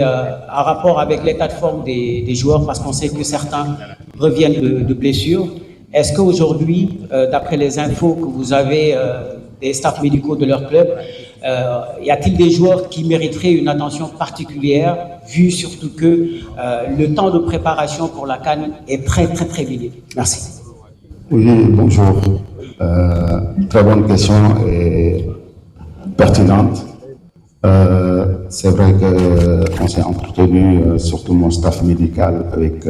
en rapport avec l'état de forme des joueurs, parce qu'on sait que certains reviennent de blessures. Est-ce qu'aujourd'hui, d'après les infos que vous avez des staffs médicaux de leur club, y a-t-il des joueurs qui mériteraient une attention particulière, vu surtout que le temps de préparation pour la CAN est très limité? Merci. Oui, bonjour. Très bonne question et pertinente. C'est vrai qu'on s'est entretenu, surtout mon staff médical, avec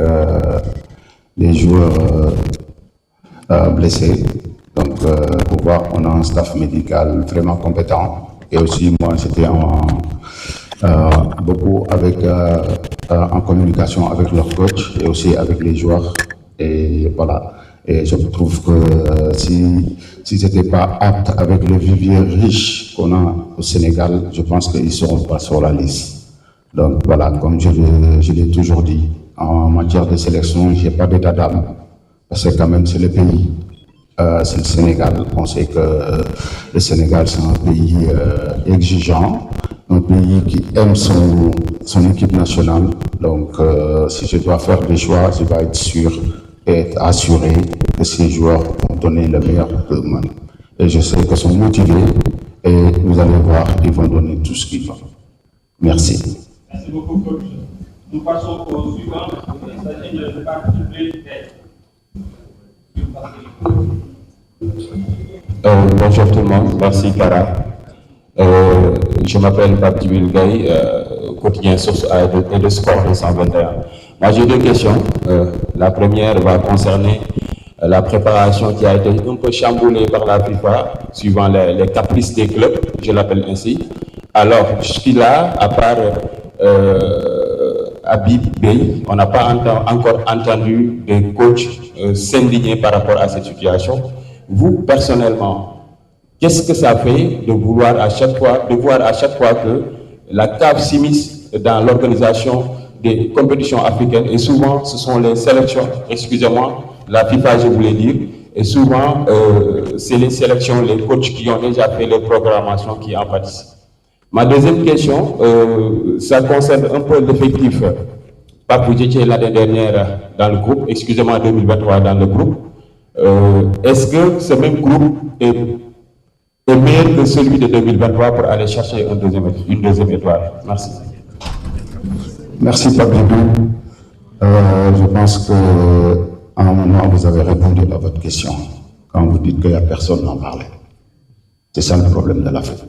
les joueurs blessés. Donc, pour voir, on a un staff médical vraiment compétent. Et aussi, moi, j'étais beaucoup en communication avec leur coach et aussi avec les joueurs. Et voilà. Et je trouve que si c'était pas apte avec le vivier riche qu'on a au Sénégal, je pense qu'ils ne seront pas sur la liste. Donc voilà, comme je l'ai toujours dit, en matière de sélection, je n'ai pas d'état d'âme, parce que quand même c'est le pays, c'est le Sénégal. On sait que le Sénégal c'est un pays exigeant, un pays qui aime son équipe nationale. Donc si je dois faire des choix, je dois être sûr et être assuré que ces joueurs vont donner le meilleur d'eux-mêmes. Et je sais qu'ils sont motivés et vous allez voir, ils vont donner tout ce qu'ils veulent. Merci. Merci beaucoup, coach. Nous passons au suivant. Il s'agit de participer. Bonjour tout le monde, merci Kara. Je m'appelle Pape Djibril Gaye, quotidien Source A et de Sport 221. Moi j'ai deux questions. La première va concerner la préparation qui a été un peu chamboulée par la FIFA, suivant les caprices des clubs, je l'appelle ainsi. Alors, jusqu'à à part Habib Bey, on n'a pas encore entendu des coachs s'indigner par rapport à cette situation. Vous, personnellement, qu'est-ce que ça fait de voir à chaque fois que la CAF s'immisce dans l'organisation des compétitions africaines, et souvent ce sont les sélections, excusez-moi, la FIFA je voulais dire, et souvent c'est les sélections, les coachs qui ont déjà fait les programmations qui en participent. Ma deuxième question, ça concerne un peu l'effectif. Pape, vous étiez l'année dernière dans le groupe, excusez-moi, 2023 dans le groupe. Est-ce que ce même groupe est meilleur que celui de 2023 pour aller chercher une deuxième étoile? Merci. Merci, Pape Djibril. Je pense qu'à un moment, vous avez répondu à votre question quand vous dites qu'il n'y a personne à en parler. C'est ça le problème de l'Afrique.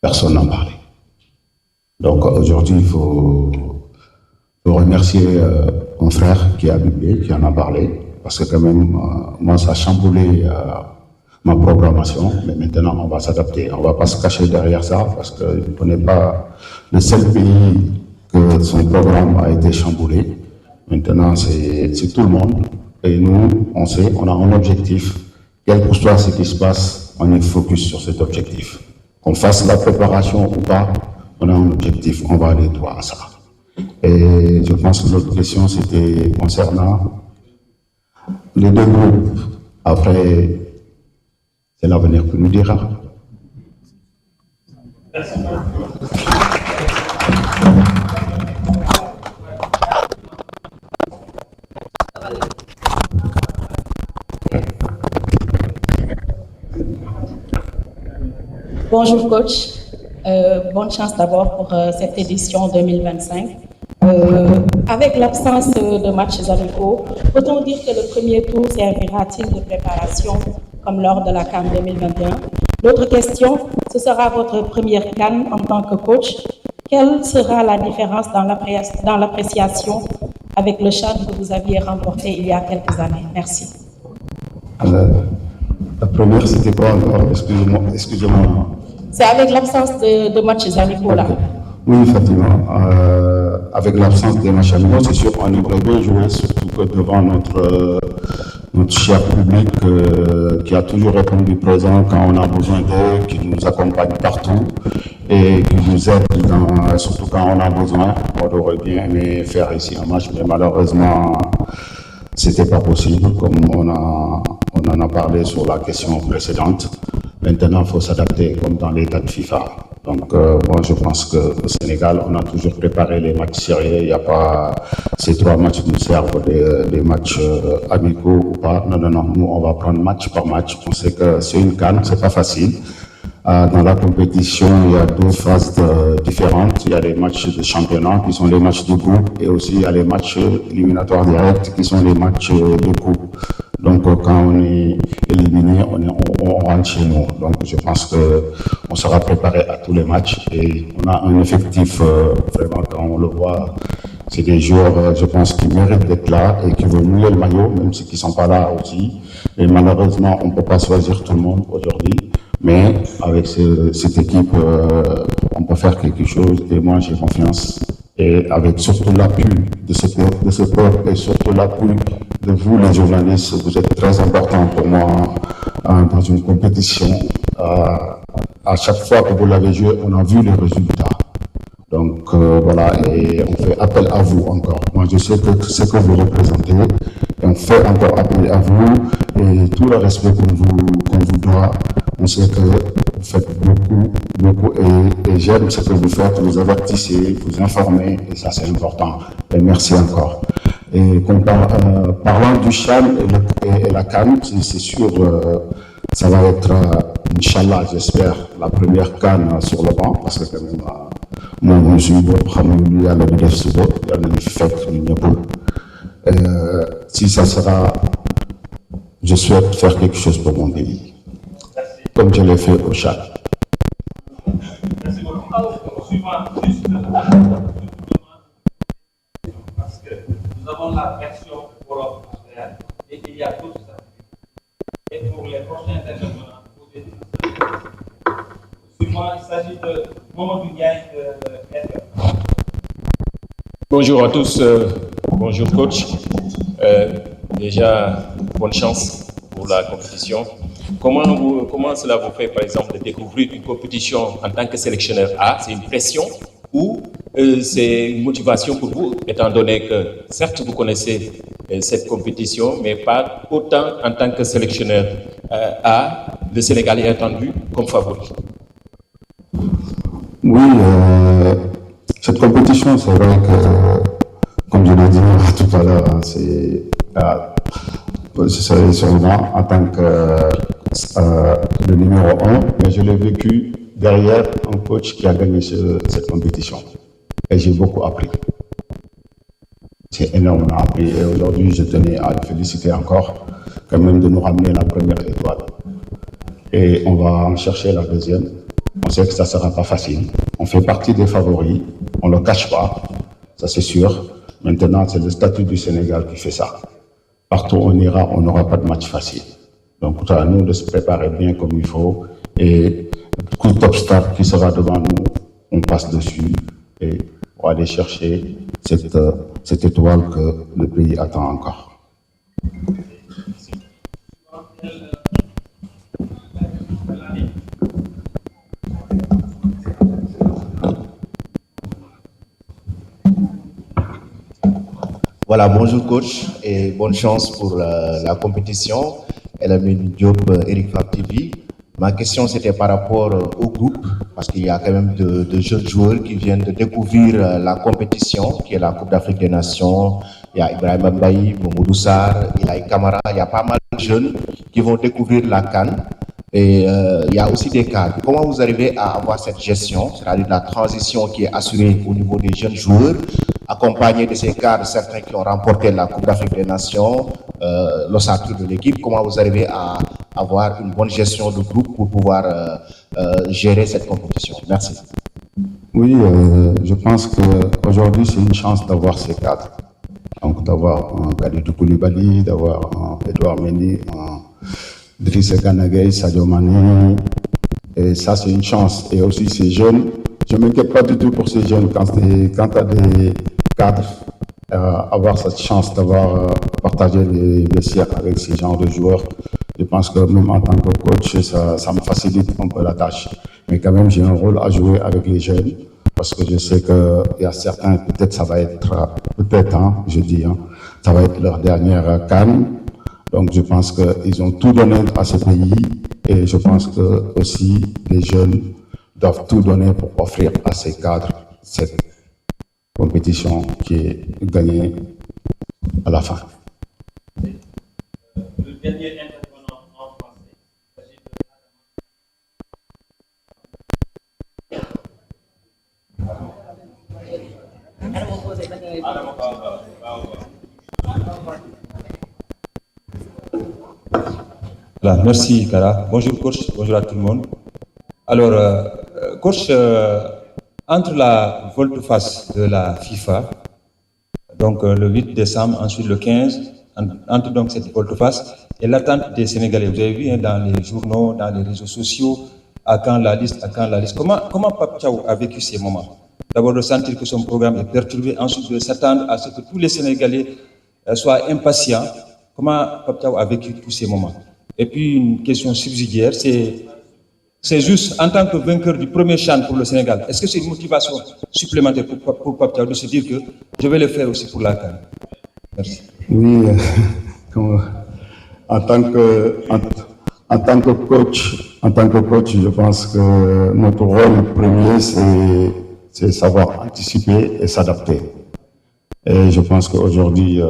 Personne n'en parlait. Donc aujourd'hui, il faut remercier mon frère qui a Bibé, qui en a parlé, parce que quand même, moi, ça a chamboulé ma programmation, mais maintenant, on va s'adapter. On ne va pas se cacher derrière ça, parce qu'on n'est pas le seul pays que son programme a été chamboulé. Maintenant, c'est tout le monde. Et nous, on sait, on a un objectif. Quel que soit ce qui se passe, on est focus sur cet objectif. Qu'on fasse la préparation ou pas, on a un objectif, on va aller droit à ça. Et je pense que l'autre question, c'était concernant les deux groupes. Après, c'est l'avenir qui nous dira. Bonjour coach, bonne chance d'abord pour cette édition 2025. Avec l'absence de matchs amicaux, peut-on dire que le premier tour servira-t-il de préparation comme lors de la CAN 2021? L'autre question, ce sera votre première CAN en tant que coach. Quelle sera la différence dans l'appréciation avec le CHAN que vous aviez remporté il y a quelques années? Merci. La première, c'était quoi encore? Excusez-moi. C'est avec l'absence de matchs amicaux là. Okay. Oui, effectivement. Avec l'absence des matchs amicaux, c'est sûr qu'on aimerait bien jouer, surtout que devant notre cher public qui a toujours répondu présent quand on a besoin d'eux, qui nous accompagne partout et qui nous aide surtout quand on a besoin. On aurait bien aimé faire ici un match, mais malheureusement, c'était pas possible, comme on en a parlé sur la question précédente. Maintenant, il faut s'adapter comme dans l'état de FIFA. Donc, moi, je pense qu'au Sénégal, on a toujours préparé les matchs sérieux. Il n'y a pas ces 3 matchs nous servent des matchs amicaux ou pas. Non, non, non. Nous, on va prendre match par match. On sait que c'est une CAN, c'est pas facile. Dans la compétition, il y a 2 phases différentes. Il y a les matchs de championnat qui sont les matchs de groupe et aussi il y a les matchs éliminatoires directs qui sont les matchs de coupe. Donc quand on est éliminé, on rentre chez nous. Donc je pense qu'on sera préparé à tous les matchs et on a un effectif vraiment quand on le voit. C'est des joueurs, je pense, qui méritent d'être là et qui veulent mouiller le maillot, même ceux qui ne sont pas là aussi. Et malheureusement, on ne peut pas choisir tout le monde aujourd'hui. Mais avec cette équipe, on peut faire quelque chose et moi j'ai confiance. Et avec surtout l'appui de ce peuple et surtout l'appui de vous les journalistes, vous êtes très importants pour moi dans une compétition. À chaque fois que vous l'avez joué, on a vu les résultats. Donc voilà, et on fait appel à vous encore. Moi je sais que ce que vous représentez, et on fait encore appel à vous et tout le respect qu'on vous doit. On sait que vous faites beaucoup et j'aime ce que vous faites, vous avertissez, vous informez et ça c'est important. Et merci encore. Et parlant du CHAN et la CAN, c'est sûr, ça va être, Inch'Allah, j'espère, la première CAN sur le banc parce que quand même, moi je suis bon, à la def suba, il y a des fêtes, si ça sera, je souhaite faire quelque chose pour mon pays. Comme je l'ai fait au Tchad. Merci beaucoup. Suivant, juste parce que nous avons la version Wolof et il y a d'autres aspects. Et pour les prochains intervenants, suivant, il s'agit de Mamadou Ndiaye de RFM. Bonjour à tous, bonjour coach. Déjà, bonne chance pour la compétition. Comment cela vous fait, par exemple, de découvrir une compétition en tant que sélectionneur A? C'est une pression ou c'est une motivation pour vous, étant donné que, certes, vous connaissez cette compétition, mais pas autant en tant que sélectionneur A, le Sénégal est attendu comme favori? Oui, cette compétition, c'est vrai que, comme je l'ai dit tout à l'heure, c'est sûrement en tant que le numéro 1, mais je l'ai vécu derrière un coach qui a gagné cette compétition. Et j'ai beaucoup appris. C'est énormément appris. Et aujourd'hui, je tenais à le féliciter encore, quand même, de nous ramener la première étoile. Et on va en chercher la deuxième. On sait que ça ne sera pas facile. On fait partie des favoris. On ne le cache pas. Ça, c'est sûr. Maintenant, c'est le statut du Sénégal qui fait ça. Partout où on ira, on n'aura pas de match facile. Donc, à nous de se préparer bien comme il faut. Et tout obstacle qui sera devant nous, on passe dessus et on va aller chercher cette étoile que le pays attend encore. Voilà, bonjour coach et bonne chance pour la compétition. Elamine Diop, Eric Fab TV. Ma question c'était par rapport au groupe, parce qu'il y a quand même de jeunes joueurs qui viennent de découvrir la compétition, qui est la Coupe d'Afrique des Nations. Il y a Ibrahim Mbaye, Mamadou Sarr, Ilaï Kamara, il y a pas mal de jeunes qui vont découvrir la CAN. Et il y a aussi des cadres. Comment vous arrivez à avoir cette gestion, c'est-à-dire la transition qui est assurée au niveau des jeunes joueurs, accompagné de ces cadres, certains qui ont remporté la Coupe d'Afrique des Nations, l'ossature de l'équipe? Comment vous arrivez à avoir une bonne gestion de groupe pour pouvoir gérer cette compétition? Merci. Oui, je pense qu'aujourd'hui, c'est une chance d'avoir ces cadres. Donc d'avoir un Kalidou Koulibaly, d'avoir un Edouard Mendy, un Drissa Gana Gueye, Sadio Mané. Et ça, c'est une chance. Et aussi, ces jeunes, je ne m'inquiète pas du tout pour ces jeunes. Quand tu as des cadres, avoir cette chance d'avoir partagé les vestiaires avec ces genres de joueurs, je pense que même en tant que coach, ça me facilite un peu la tâche. Mais quand même, j'ai un rôle à jouer avec les jeunes, parce que je sais qu'il y a certains, peut-être ça va être, ça va être leur dernière CAN. Donc je pense qu'ils ont tout donné à ce pays, et je pense que aussi les jeunes doivent tout donner pour offrir à ces cadres cette compétition qui est gagnée à la fin. Le dernier intervenant en français, il s'agit Voilà, merci Kara. Bonjour coach, bonjour à tout le monde. Alors, coach, entre la volte-face de la FIFA, donc le 8 décembre, ensuite le 15, entre donc cette volte-face et l'attente des Sénégalais. Vous avez vu dans les journaux, dans les réseaux sociaux, à quand la liste, à quand la liste. Comment Pape Thiaw a vécu ces moments? D'abord de sentir que son programme est perturbé, ensuite de s'attendre à ce que tous les Sénégalais soient impatients. Comment Pape Thiaw a vécu tous ces moments? Et puis une question subsidiaire, c'est juste en tant que vainqueur du premier CHAN pour le Sénégal, est-ce que c'est une motivation supplémentaire pour Pape Thiaw de se dire que je vais le faire aussi pour la CAN? Merci. Oui, en tant que coach, je pense que notre rôle premier, c'est savoir anticiper et s'adapter. Et je pense qu'aujourd'hui,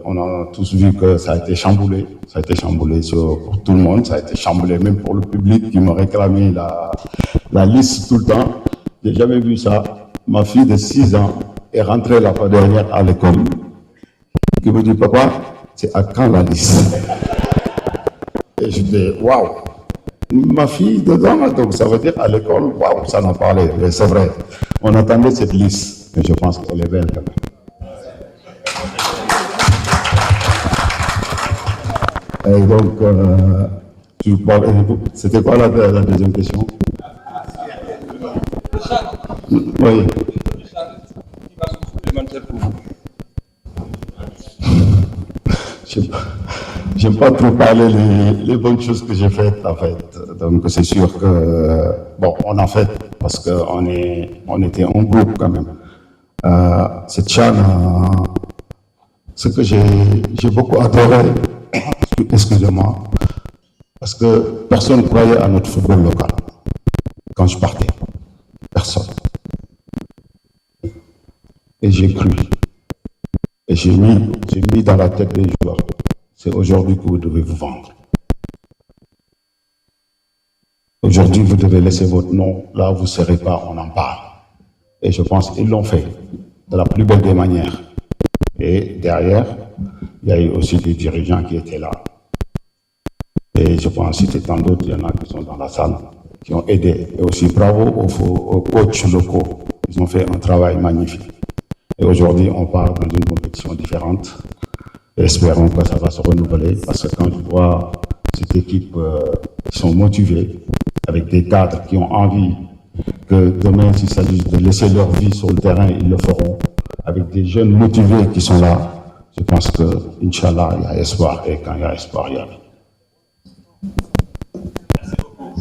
on a tous vu que ça a été chamboulé. Ça a été chamboulé pour tout le monde. Ça a été chamboulé même pour le public qui me réclamait la liste tout le temps. J'ai jamais vu ça. Ma fille de 6 ans est rentrée la fois dernière à l'école. Qui me dit, papa, c'est à quand la liste? Et je dis, waouh! Ma fille dedans, donc ça veut dire à l'école, waouh, ça en parlait. Mais c'est vrai, on attendait cette liste. Mais je pense qu'elle est belle quand même. Et donc, c'était quoi la deuxième question? Oui. J'aime pas trop parler les bonnes choses que j'ai faites, en fait. Donc, c'est sûr que, bon, on a fait parce qu'on était en groupe quand même. Cette CHAN, ce que j'ai beaucoup adoré, excusez-moi, parce que personne ne croyait à notre football local quand je partais. Personne. Et j'ai cru. Et j'ai mis dans la tête des joueurs. C'est aujourd'hui que vous devez vous vendre. Aujourd'hui, vous devez laisser votre nom. Là où vous ne serez pas, on en parle. Et je pense qu'ils l'ont fait de la plus belle des manières. Et derrière, il y a eu aussi des dirigeants qui étaient là. Et je pense citer tant d'autres, il y en a qui sont dans la salle, qui ont aidé. Et aussi bravo aux coachs locaux. Ils ont fait un travail magnifique. Et aujourd'hui, on part dans une compétition différente. Et espérons que ça va se renouveler. Parce que quand je vois cette équipe qui sont motivés, avec des cadres qui ont envie que demain, s'il s'agit de laisser leur vie sur le terrain, ils le feront. Avec des jeunes motivés qui sont là, je pense que, Inch'Allah, il y a espoir. Et quand il y a espoir, il y a vie. Merci beaucoup.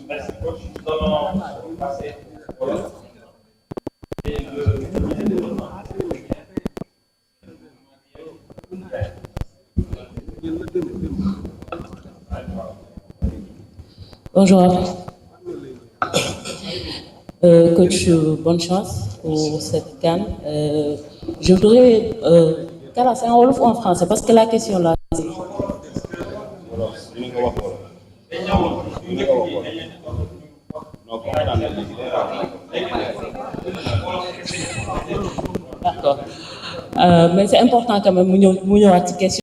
Merci coach. Nous allons passer au Wolof. Et Bonjour. Coach, bonne chance pour cette CAN. Je voudrais... Kara, c'est en Wolof ou en français? Parce que la question là... D'accord. Mais c'est important quand même, mu ñëwaat ci question